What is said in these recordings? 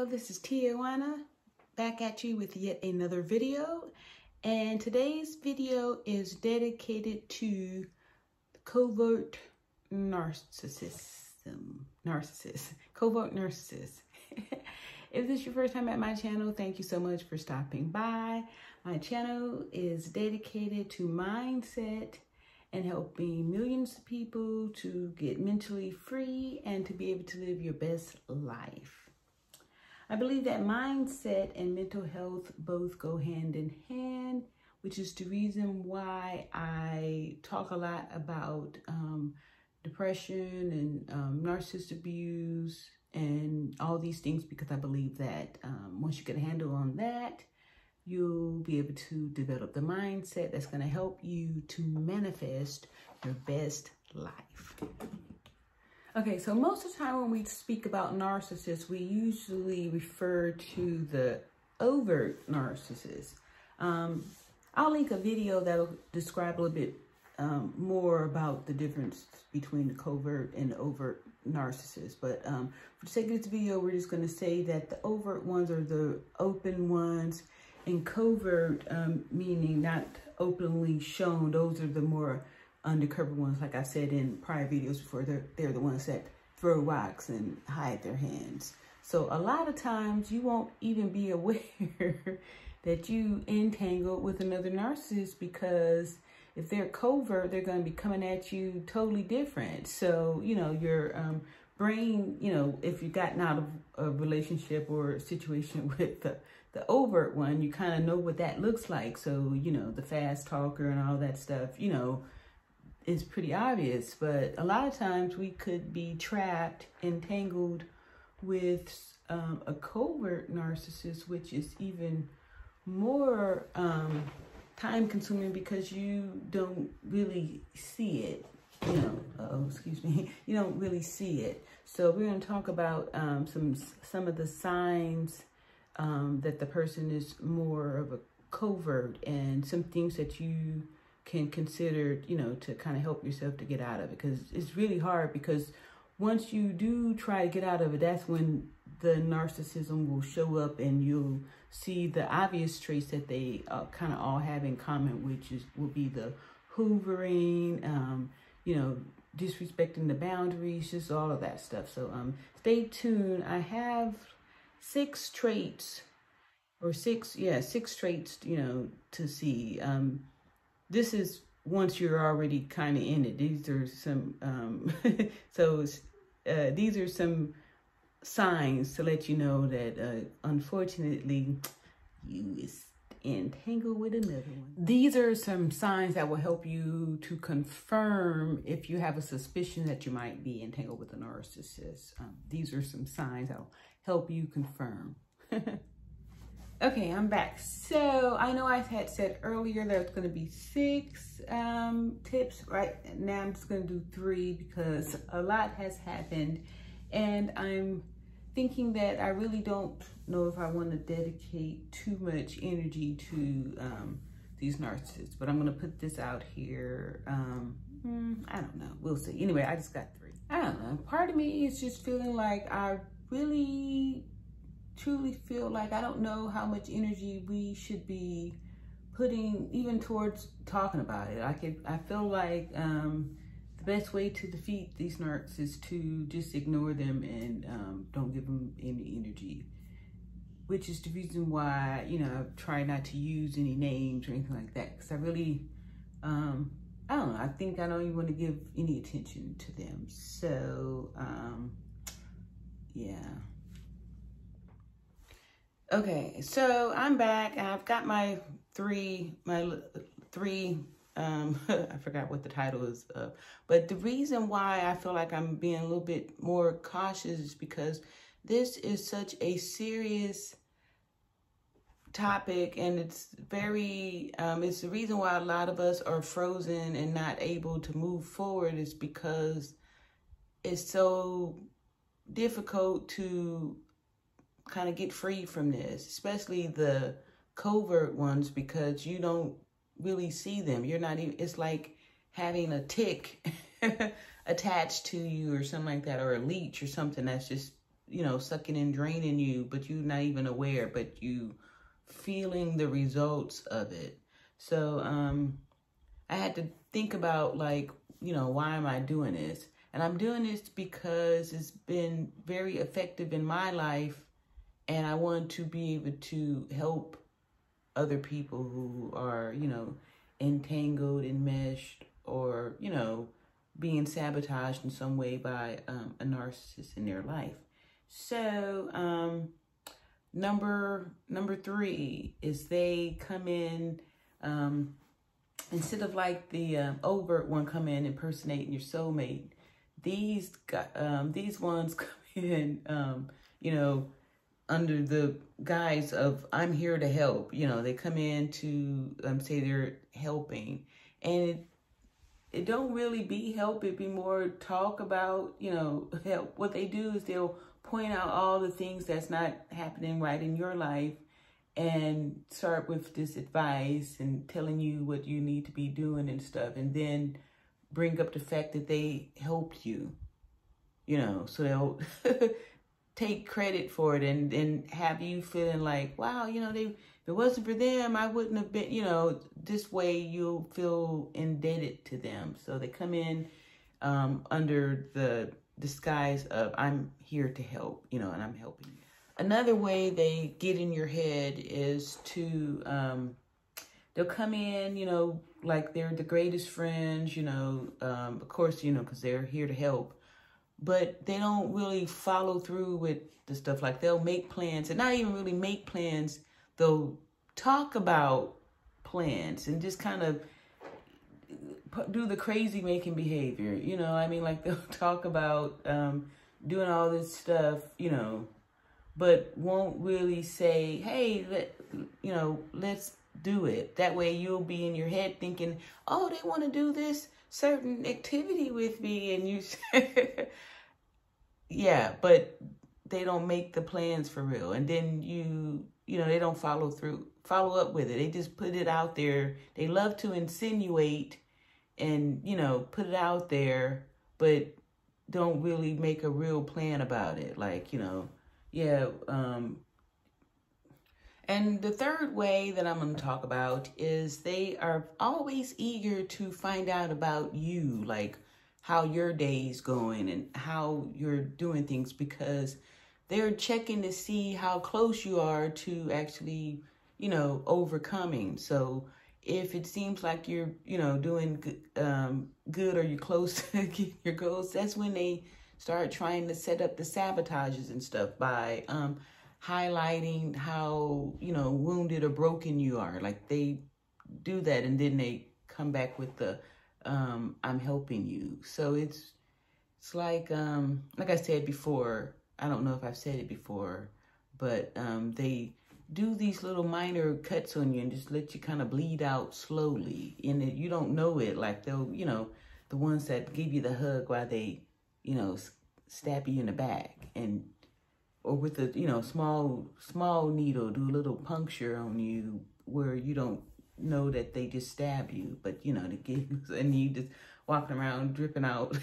Hello, this is Tijuana back at you with yet another video, and today's video is dedicated to covert covert narcissists. If this is your first time at my channel, thank you so much for stopping by. My channel is dedicated to mindset and helping millions of people to get mentally free and to be able to live your best life. I believe that mindset and mental health both go hand in hand, which is the reason why I talk a lot about depression and narcissist abuse and all these things, because I believe that once you get a handle on that, you'll be able to develop the mindset that's going to help you to manifest your best life. Okay, so most of the time when we speak about narcissists, we usually refer to the overt narcissist. I'll link a video that'll describe a little bit more about the difference between the covert and the overt narcissists. But for the sake of this video, we're just going to say that the overt ones are the open ones, and covert, meaning not openly shown, those are the more undercover ones. Like I said in prior videos before, they're the ones that throw rocks and hide their hands. So a lot of times you won't even be aware that you entangled with another narcissist, because if they're covert, they're going to be coming at you totally different. So, you know, your brain, you know, if you've gotten out of a relationship or a situation with the overt one, you kind of know what that looks like. So, you know, the fast talker and all that stuff, you know, is pretty obvious. But a lot of times we could be trapped, entangled with a covert narcissist, which is even more time consuming because you don't really see it. You know, you don't really see it. So we're going to talk about some of the signs that the person is more of a covert, and some things that you can consider, you know, to kind of help yourself to get out of it. Because it's really hard, because once you do try to get out of it, that's when the narcissism will show up, and you'll see the obvious traits that they kind of all have in common, which will be the hoovering, you know, disrespecting the boundaries, just all of that stuff. So stay tuned. I have six traits, you know, to see. This is once you're already kind of in it. These are some these are some signs to let you know that unfortunately you is entangled with another one. These are some signs that will help you to confirm if you have a suspicion that you might be entangled with a narcissist. These are some signs that will help you confirm. Okay, I'm back. So I know I had said earlier there's going to be 6 tips. Right now I'm just going to do 3 because a lot has happened, and I'm thinking that I really don't know if I want to dedicate too much energy to these narcissists, but I'm going to put this out here. I don't know. We'll see. Anyway, I just got 3. I don't know. Part of me is just feeling like I really truly feel like I don't know how much energy we should be putting even towards talking about it. I feel like the best way to defeat these narcs is to just ignore them and don't give them any energy, which is the reason why, you know, I try not to use any names or anything like that, because I really, I don't know, I think I don't even want to give any attention to them. So, yeah. Okay, so I'm back. I've got my three, I forgot what the title is, but the reason why I feel like I'm being a little bit more cautious is because this is such a serious topic, and it's very, it's the reason why a lot of us are frozen and not able to move forward, is because it's so difficult to kind of get free from this, especially the covert ones, because you don't really see them. You're not even, it's like having a tick attached to you or something like that, or a leech or something that's just you know, sucking and draining you, but you're not even aware, but you feeling the results of it. So I had to think about, like, you know, why am I doing this? And I'm doing this because it's been very effective in my life, and I want to be able to help other people who are, you know, entangled, enmeshed, or, you know, being sabotaged in some way by a narcissist in their life. So number 3 is they come in, instead of like the overt one come in impersonating your soulmate, these ones come in, you know, under the guise of I'm here to help. You know, they come in to say they're helping, and it don't really be help. It be more talk about, you know, help. What they do is they'll point out all the things that's not happening right in your life, and start with this advice and telling you what you need to be doing and stuff, and then bring up the fact that they helped you, you know, so they'll take credit for it, and then have you feeling like, wow, you know, if it wasn't for them, I wouldn't have been, you know, this way you'll feel indebted to them. So they come in under the disguise of I'm here to help, you know, and I'm helping you. Another way they get in your head is to, they'll come in, you know, like they're the greatest friends, you know, of course, you know, because they're here to help. But they don't really follow through with the stuff. Like they'll make plans, and not even really make plans. They'll talk about plans and just kind of do the crazy making behavior. You know, I mean, like they'll talk about doing all this stuff, you know, but won't really say, hey, you know, let's do it. That way you'll be in your head thinking, oh, they want to do this certain activity with me, and you yeah, but they don't make the plans for real. And then you know, they don't follow up with it. They just put it out there. They love to insinuate and, you know, put it out there, but don't really make a real plan about it. Like, you know, yeah. And the third way that I'm going to talk about is they are always eager to find out about you, like how your day's going and how you're doing things, because they're checking to see how close you are to actually, you know, overcoming. So if it seems like you're, you know, doing good, or you're close to getting your goals, that's when they start trying to set up the sabotages and stuff by highlighting how, you know, wounded or broken you are. Like they do that, and then they come back with the I'm helping you. So it's like I said before, I don't know if I've said it before, but they do these little minor cuts on you and just let you kind of bleed out slowly, and you don't know it. Like they'll, you know, the ones that give you the hug while they, you know, stab you in the back, and or with a, you know, small needle, do a little puncture on you where you don't know that they just stab you, but you know, and you just walking around dripping out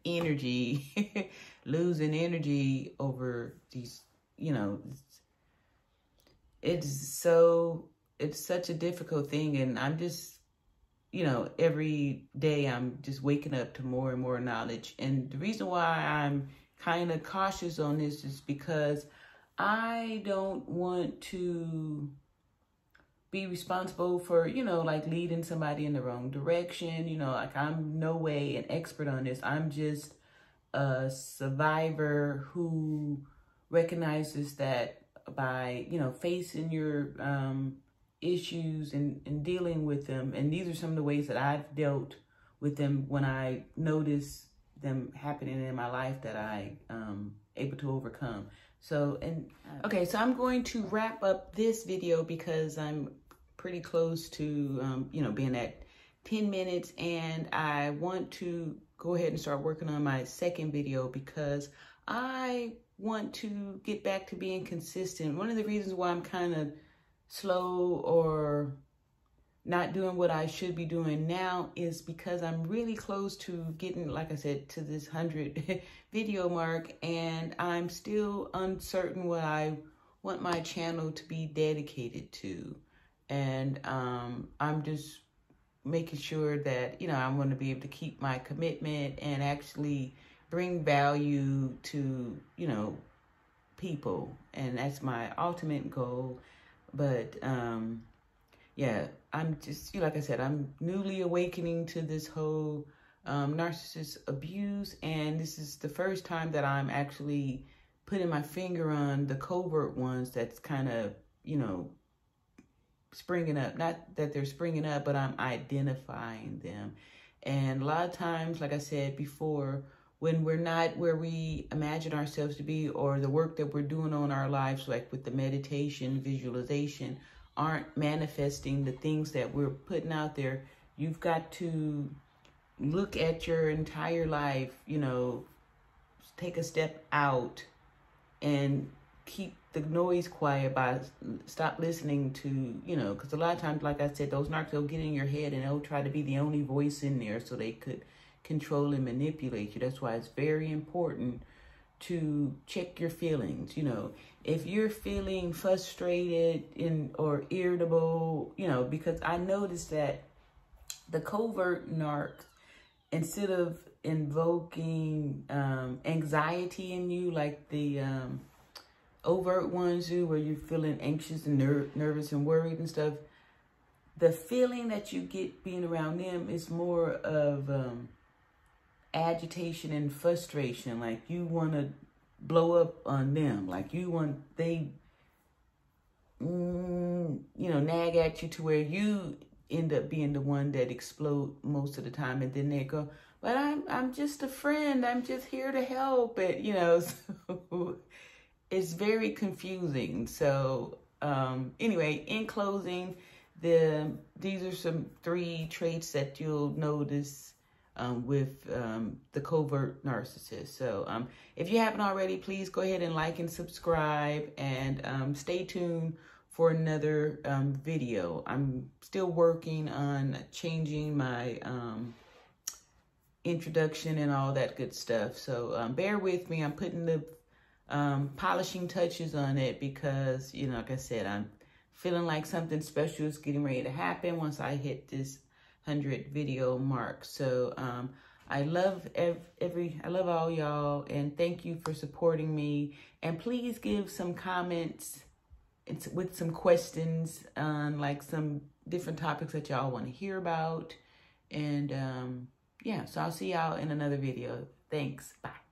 energy, losing energy over these, you know, it's such a difficult thing. And I'm just, you know, every day I'm just waking up to more and more knowledge. And the reason why I'm kind of cautious on this is because I don't want to be responsible for, you know, like leading somebody in the wrong direction. You know, like I'm no way an expert on this. I'm just a survivor who recognizes that by, you know, facing your issues and dealing with them. And these are some of the ways that I've dealt with them when I notice them happening in my life that I able to overcome. So, and okay, so I'm going to wrap up this video because I'm pretty close to, you know, being at 10 minutes, and I want to go ahead and start working on my second video because I want to get back to being consistent. One of the reasons why I'm kind of slow or not doing what I should be doing now is because I'm really close to getting, like I said, to this 100 video mark, and I'm still uncertain what I want my channel to be dedicated to. And I'm just making sure that, I want to be able to keep my commitment and actually bring value to, people. And that's my ultimate goal. But yeah, I'm just, like I said, I'm newly awakening to this whole narcissist abuse. And this is the first time that I'm actually putting my finger on the covert ones that's kind of, springing up. Not that they're springing up, but I'm identifying them. And a lot of times, like I said before, when we're not where we imagine ourselves to be, or the work that we're doing on our lives, like with the meditation, visualization, aren't manifesting the things that we're putting out there, you've got to look at your entire life, take a step out and keep the noise quiet by stop listening to, because a lot of times, like I said, those narcs, they'll get in your head and they'll try to be the only voice in there so they could control and manipulate you. That's why it's very important to check your feelings. If you're feeling frustrated or irritable, because I noticed that the covert narcs, instead of invoking anxiety in you, like the overt ones do, where you're feeling anxious and nervous and worried and stuff, the feeling that you get being around them is more of agitation and frustration. Like you want to blow up on them, like they nag at you to where you end up being the one that explode most of the time. And then they go, but I'm just a friend, I'm just here to help it, so it's very confusing. So anyway, in closing, these are some 3 traits that you'll notice with the covert narcissist. So if you haven't already, please go ahead and like and subscribe, and stay tuned for another video. I'm still working on changing my introduction and all that good stuff. So bear with me. I'm putting the polishing touches on it because, like I said, I'm feeling like something special is getting ready to happen once I hit this 100 video mark. So I love I love all y'all, and thank you for supporting me. And please give some comments with some questions on like some different topics that y'all want to hear about. And yeah, so I'll see y'all in another video. Thanks. Bye.